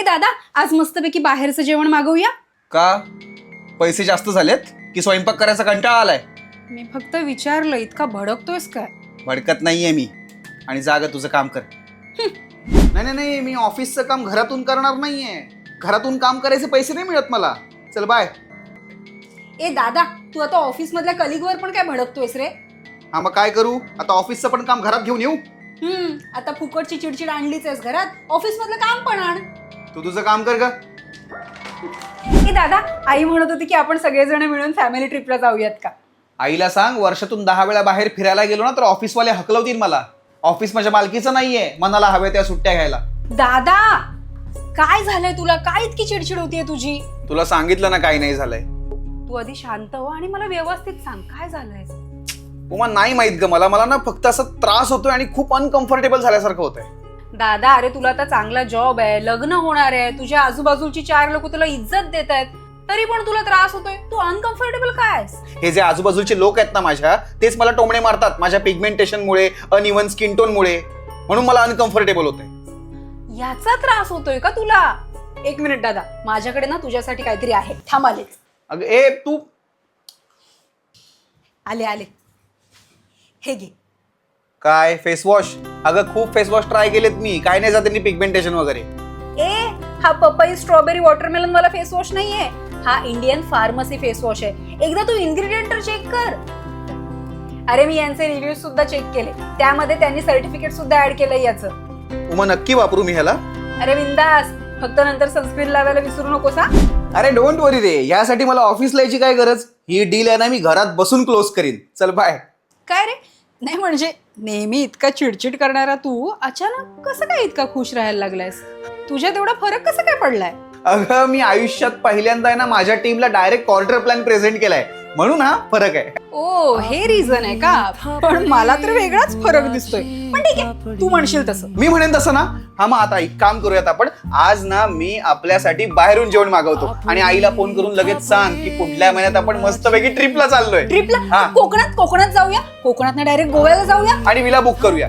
दादा, आज मस्तपैकी बाहेरचं जेवण मागवूया. का? पैसे जास्त झालेत की स्वयंपाक करायचा कंटाळा आलाय? मी फक्त विचारलं, इतका भडकतोयस काय? भडकत नाहीये मी. आणि जाग तुझं काम कर. नाही नाही नाही, मी ऑफिसचं काम घरातून करणार नाहीये. घरातून काम करायचे पैसे नाही मिळत मला. चल बाय. ए दादा, तू आता ऑफिस मधल्या कलिगवर पण काय भडकतोयस रे? हा मग काय करू? आता ऑफिसचं पण काम घरात घेऊन येऊ? आता फुकटची चिडचिड आणलीच आहेस घरात, ऑफिस मधलं काम पण आण. तू तुझं काम कर का? ए दादा, आई म्हणत होती की आपण सगळेजण मिळून फॅमिली ट्रिपला जाऊयात का? आईला सांग, वर्षातून 10 वेळा बाहेर फिरायला गेलो ना तर ऑफिसवाले हकलवतील मला. ऑफिस माझ्या मालकीचं नाहीये मनाला हवे त्या सुट्ट्या घ्यायला. दादा, काय झालंय तुला? काय इतकी चिडचिड होतीये तुझी? तुला सांगितलं ना काही नाही झालंय. तू आधी शांत हो आणि मला व्यवस्थित सांग काय झालंय. उमा नाही माहित ग मला ना फक्त असं त्रास होतोय आणि खूप अनकम्फर्टेबल झाल्यासारखं होतंय. दादा, अरे तुला आता चांगला जॉब आहे, लग्न होणार आहे, तुझ्या आजूबाजूची 4 लोक तुला इज्जत देत आहेत, तरी पण तुला त्रास होतोय. तू अनकम्फर्टेबल काय आहेस? हे जे आजूबाजूचे लोक आहेत ना माझ्या, तेच मला टोमणे मारतात माझ्या पिगमेंटेशनमुळे, अनइव्हन स्किन टोनमुळे. म्हणून मला अनकम्फर्टेबल होतंय. याचा त्रास होतोय का तुला? एक मिनिट दादा, माझ्याकडे ना तुझ्यासाठी काहीतरी आहे. थांब आलेच. अगं ए तू. आले. हे घे. काय फेस वॉश? अगं खूप फेस वॉश ट्राय केलेत मी, काय नाही जात त्यांनी पिगमेंटेशन वगैरे. ए, हा पपई स्ट्रॉबेरी वॉटरमेलन वाला फेस वॉश नाहीये, हा इंडियन फार्मसी फेस वॉश आहे. एकदा तू इन्ग्रेडियंट तर चेक कर. अरे मी यांचे रिव्ह्यू सुद्धा चेक केले, त्यामध्ये त्यांनी सर्टिफिकेट सुद्धा ऍड केलंय याचं. उमा नक्की वापरू मी ह्याला? अरे बिंदास, फक्त नंतर सनस्क्रीन लावायला विसरू नकोस हा. अरे डोंट वरी रे, यासाठी मला ऑफिसला यायची काय गरज? ही डील आहे ना मी घरात बसून क्लोज करीन. चल बाय. काय रे? नाही म्हणजे नेहमी इतका चिडचिड करणारा तू अचानक कसं काय इतका खुश राहायला लागलायस? तुझ्यात एवढा फरक कसा काय पडलाय? अगं मी आयुष्यात पहिल्यांदा आहे ना माझ्या टीमला डायरेक्ट क्वार्टर प्लॅन प्रेझेंट केलाय, म्हणून हा फरक आहे. ओ, हे रिझन आहे का? पण मला तर वेगळाच फरक दिसतोय. पण ठीक आहे, तू म्हणशील तसं. मी म्हणेन तसं ना. हा मग आता एक काम करूयात आपण. आज ना मी आपल्यासाठी बाहेरून जेवण मागवतो आणि आईला फोन करून लगेच सांग की पुढल्या महिन्यात आपण मस्तपैकी ट्रिपला चाललोय. ट्रिपला? कोकणात जाऊया. कोकणात ना डायरेक्ट गोव्याला जाऊया आणि विला बुक करूया.